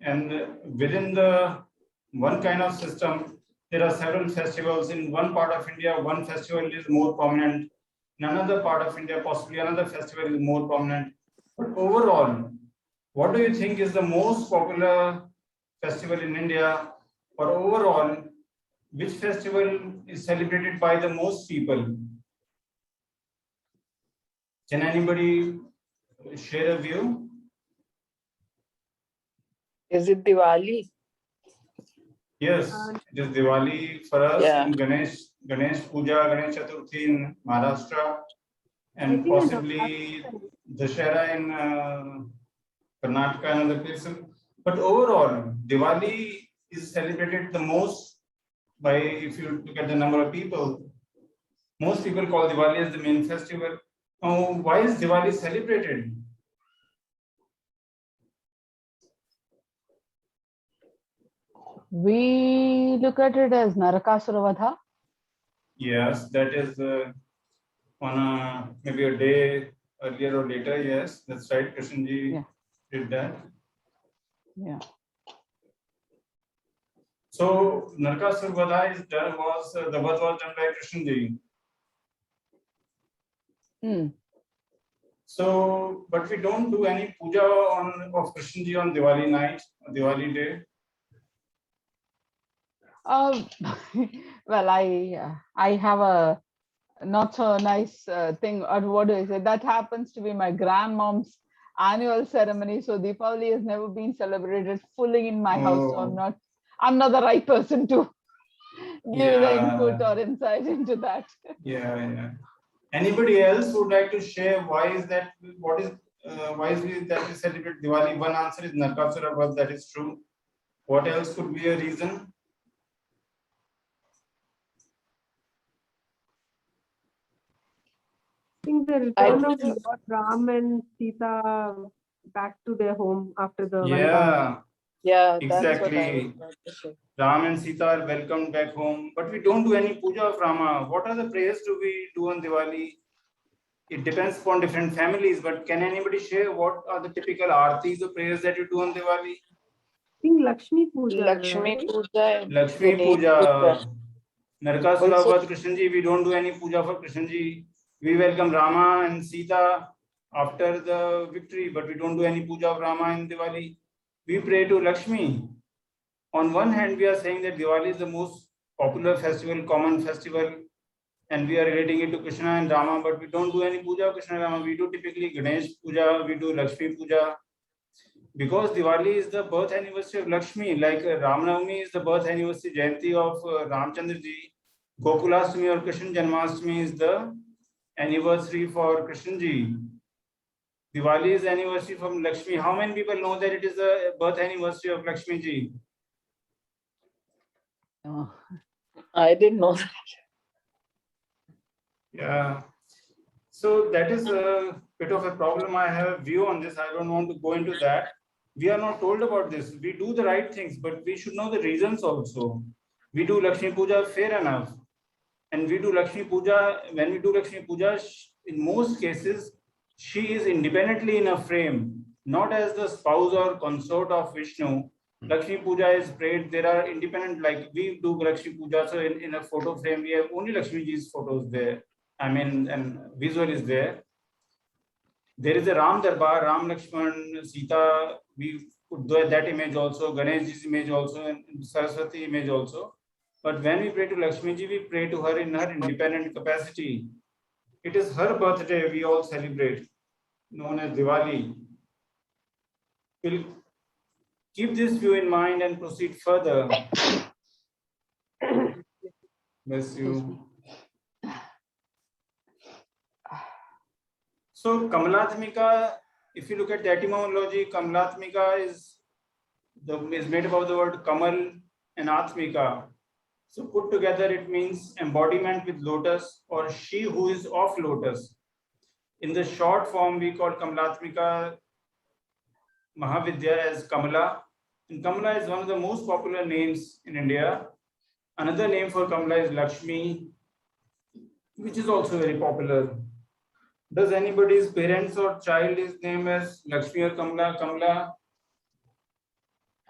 and within the one kind of system, there are several festivals. In one part of India, one festival is more prominent. In another part of India, possibly another festival is more prominent. But overall, what do you think is the most popular festival in India? Or overall, which festival is celebrated by the most people? Can anybody share a view? Is it Diwali? Yes, it is Diwali for us, Yeah. and Ganesh Puja, Ganesh Chaturthi in Maharashtra, and possibly Dussehra in Karnataka and other places. But overall, Diwali is celebrated the most by, if you look at the number of people, most people call Diwali as the main festival. Now, why is Diwali celebrated? We look at it as Narakasura Vadha. Yes, that is on maybe a day earlier or later. Yes, that's right. Krishnji did that. Yeah. So Narakasura Vadha is done, the Vadha was done by Krishnji. So, but we don't do any puja of Krishnji on Diwali night, Diwali day. Well, I have a not so nice thing, or what do I say? That happens to be my grandmom's annual ceremony. So Deepavali has never been celebrated fully in my house. So I'm not the right person to give the input or insight into that. Yeah. Anybody else would like to share why is that? What is why is it that we celebrate Diwali? One answer is Narakasura Vadha. That is true. What else could be a reason? I think the return of Lord Ram and Sita back to their home after the Vanvas. Yeah, exactly. Ram and Sita are welcomed back home, but we don't do any puja of Rama. What are the prayers do we do on Diwali? It depends upon different families, but can anybody share what are the typical aartis or prayers that you do on Diwali? I think Lakshmi Puja. Lakshmi Puja. Lakshmi Puja. Narakasura Vadha Krishnji, we don't do any puja for Krishnji. We welcome Rama and Sita after the victory, but we don't do any puja of Rama in Diwali. We pray to Lakshmi. On one hand, we are saying that Diwali is the most popular festival, common festival, and we are relating it to Krishna and Rama, but we don't do any puja of Krishna and Rama. We do typically Ganesh Puja, we do Lakshmi Puja. Because Diwali is the birth anniversary of Lakshmi, like Ram Navami is the birth anniversary Jayanti of Ramchandra ji. Gokulashtami or Krishna Janmashtami is the anniversary for Krishna ji. Diwali is anniversary from Lakshmi. How many people know that it is the birth anniversary of Lakshmi ji? Oh. I didn't know that. Yeah. So that is a bit of a problem. I have a view on this. I don't want to go into that. We are not told about this. We do the right things, but we should know the reasons also. We do Lakshmi Puja, fair enough. And we do Lakshmi Puja, when we do Lakshmi Puja, in most cases, she is independently in a frame, not as the spouse or consort of Vishnu. Lakshmi Puja is prayed, there are independent, like we do Lakshmi Puja, so in a photo frame, we have only Lakshmi Ji's photos there. I mean, and visual is there. There is a Ram Darbar, Ram Lakshman, Sita, we put that image also, Ganeshji's image also, and Saraswati image also. But when we pray to Lakshmi Ji, we pray to her in her independent capacity. It is her birthday we all celebrate, known as Diwali. We'll keep this view in mind and proceed further. Bless you. So Kamalatmika, if you look at the etymology, Kamalatmika is made up of the word Kamal and Atmika. So put together, it means embodiment with lotus or she who is of lotus. In the short form, we call Kamalatmika Mahavidya as Kamala. And Kamala is one of the most popular names in India. Another name for Kamala is Lakshmi, which is also very popular. Does anybody's parents or child is named as Lakshmi or Kamala? Kamala?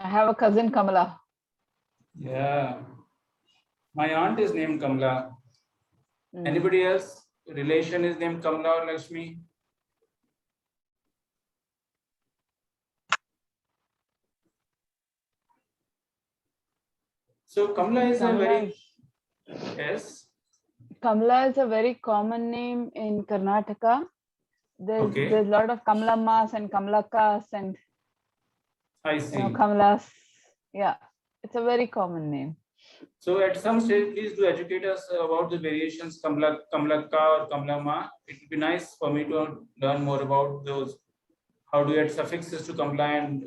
I have a cousin Kamala. Yeah. My aunt is named Kamala. Mm. Anybody else? Relation is named Kamala or Lakshmi? So Kamala is a Kamala very, is- yes. Kamala is a very common name in Karnataka. There's Okay. a lot of Kamalammas and Kamalakas and I see. Kamalas. Yeah, it's a very common name. So at some stage, please do educate us about the variations Kamala, Kamalaka or Kamalama. It would be nice for me to learn more about those. How do you add suffixes to Kamala and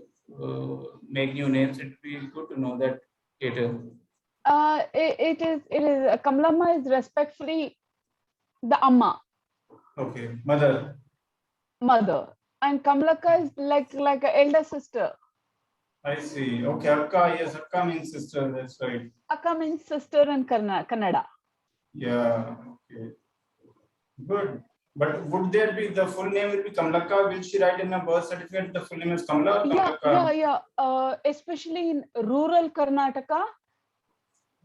make new names? It would be good to know that later. It is Kamalamma is respectfully the Amma, Okay, mother. mother, and Kamalaka is like an elder sister. I see. Okay, Akka. Yes, Akka means sister. That's right. Akka means sister in Kannada. Yeah. Okay. Good. But would there be the full name will be Kamalaka? Will she write in a birth certificate the full name is Kamala or Kamalaka? Yeah. Especially in rural Karnataka,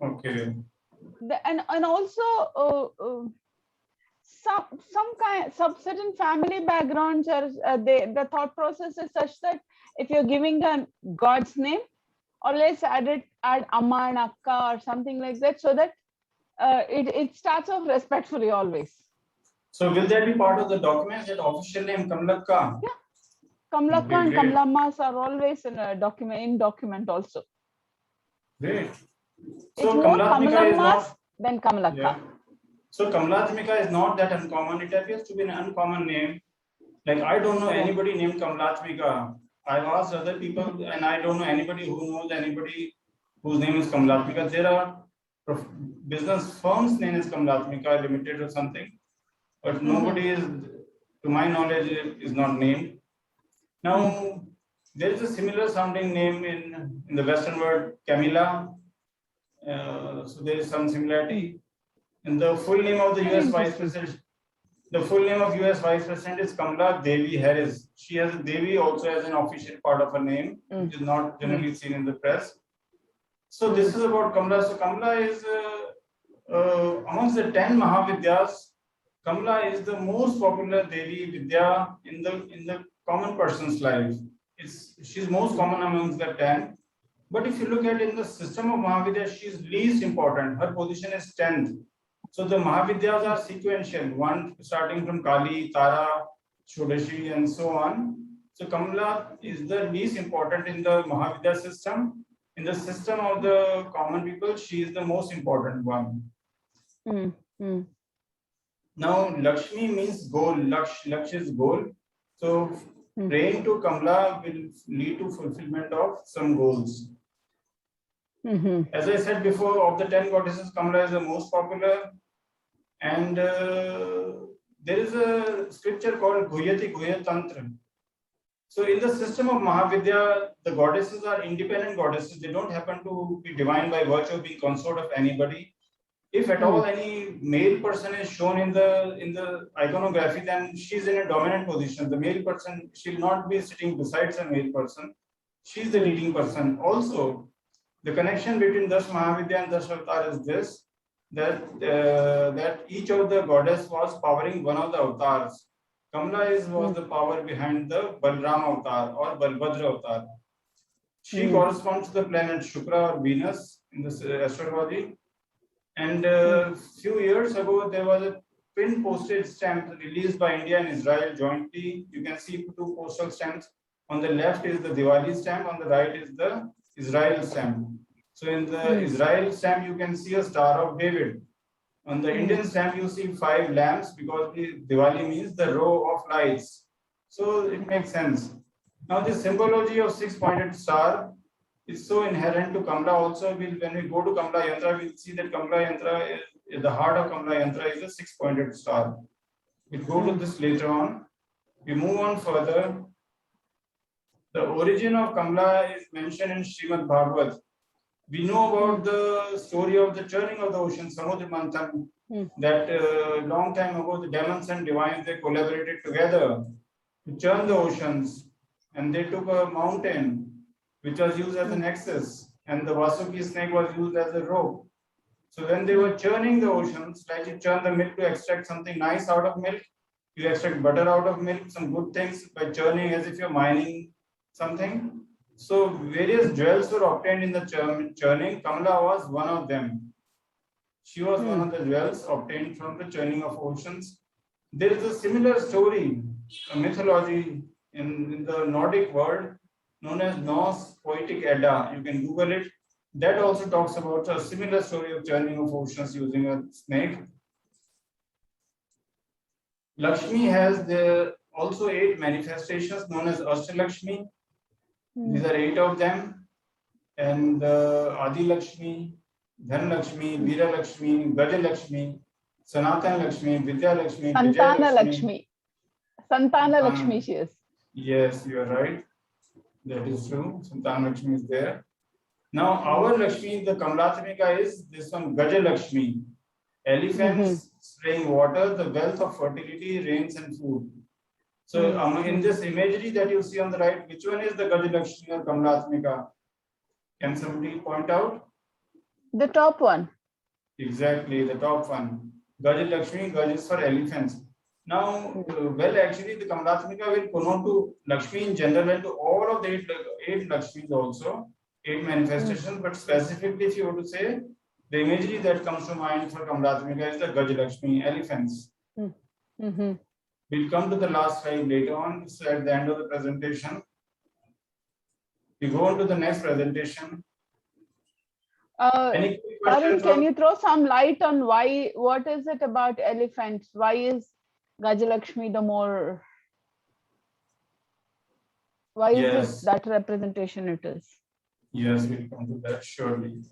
Okay. and also some certain family backgrounds are the thought process is such that if you're giving a God's name, always add Amma and Akka or something like that, so that it starts off respectfully always. So will that be part of the documents that official name Kamalaka? Yeah. Kamalaka Okay, and great. Kamalammas are always in a document also. Great. It's So more Kamalatmika is Kamalammas not. than Kamalaka. Yeah. So Kamalatmika is not that uncommon. It appears to be an uncommon name. Like I don't know anybody named Kamalatmika. I've asked other people, and I don't know anybody who knows anybody whose name is Kamalatmika. There are business firms name is Kamalatmika Limited or something, but nobody is, to my knowledge, is not named. Now there is a similar sounding name in the Western world, Camilla. So there is some similarity. And the full name of the US Vice President, the full name of US Vice President is Kamala Devi Harris. She has a Devi also as an official part of her name, which is not generally seen in the press. So this is about Kamala. So Kamala is amongst the 10 Mahavidyas. Kamala is the most popular Devi Vidya in the common person's life. She's most common amongst the 10. But if you look at in the system of Mahavidya, she's least important. Her position is 10th. So the Mahavidyas are sequential, one starting from Kali, Tara, Shodashi, and so on. So Kamala is the least important in the Mahavidya system. In the system of the common people, she is the most important one. Now, Lakshmi means goal. Laksh is goal. So praying to Kamala will lead to fulfillment of some goals. As I said before, of the 10 goddesses, Kamala is the most popular. And there is a scripture called Guhyati Guhya Tantra. So in the system of Mahavidya, the goddesses are independent goddesses. They don't happen to be divine by virtue of being consort of anybody. If at all any male person is shown in the iconography, then she's in a dominant position. The male person, she'll not be sitting besides a male person. She's the leading person. Also, the connection between Das Mahavidya and Das Avatar is this, that each of the goddess was powering one of the avatars. Kamala was the power behind the Balram avatar or Balbhadra avatar. She corresponds to the planet Shukra or Venus in this astrology. And a few years ago, there was a pin postage stamp released by India and Israel jointly. You can see two postal stamps. On the left is the Diwali stamp, on the right is the Israel stamp. So in the Israel stamp, you can see a Star of David. On the Indian stamp, you see 5 lamps because Diwali means the row of lights. So it makes sense. Now the symbology of 6-pointed star is so inherent to Kamala also. When we go to Kamala Yantra, we'll see that Kamala Yantra is the heart of Kamala Yantra is a 6-pointed star. We'll go to this later on. We move on further. The origin of Kamala is mentioned in Srimad Bhagavad. We know about the story of the churning of the ocean, Samudra Manthan, that long time ago the demons and divines, they collaborated together to churn the oceans, and they took a mountain which was used as an axis, and the Vasuki snake was used as a rope. So when they were churning the oceans, like you churn the milk to extract something nice out of milk, you extract butter out of milk, some good things by churning as if you're mining something. So various jewels were obtained in the churning. Kamala was one of them. She was one of the jewels obtained from the churning of oceans. There is a similar story, a mythology in the Nordic world known as Norse Poetic Edda. You can Google it. That also talks about a similar story of churning of oceans using a snake. Lakshmi has also 8 manifestations known as Ashtalakshmi. These are 8 of them. And Adi Lakshmi, Dhan Lakshmi, Veera Lakshmi, Gaja Lakshmi, Sanatan Lakshmi, Vidya Lakshmi, Santana Lakshmi. Santana Lakshmi she is. Yes, you are right. That is true. Santana Lakshmi is there. Now, our Lakshmi, the Kamalaatmika is this one, Gaja Lakshmi. Elephants spraying water, the wealth of fertility, rains and food. So, in this imagery that you see on the right, which one is the Gaja Lakshmi or Kamalaatmika? Can somebody point out? The top one. Exactly, the top one. Gaja Lakshmi, Gaj is for elephants. Now, well, actually, the Kamalaatmika will connote to Lakshmi in general and to all of the 8 Lakshmis also, 8 manifestations, but specifically, if you were to say, the imagery that comes to mind for Kamalaatmika is the Gaj Lakshmi, elephants. We'll come to the last slide later on, so at the end of the presentation. We go on to the next presentation. Any questions? Can you throw some light on what is it about elephants? Why is Gajalakshmi the more, why is it that representation it is? Yes, we'll come to that surely.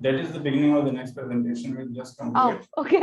That is the beginning of the next presentation. We'll just come to it. Okay.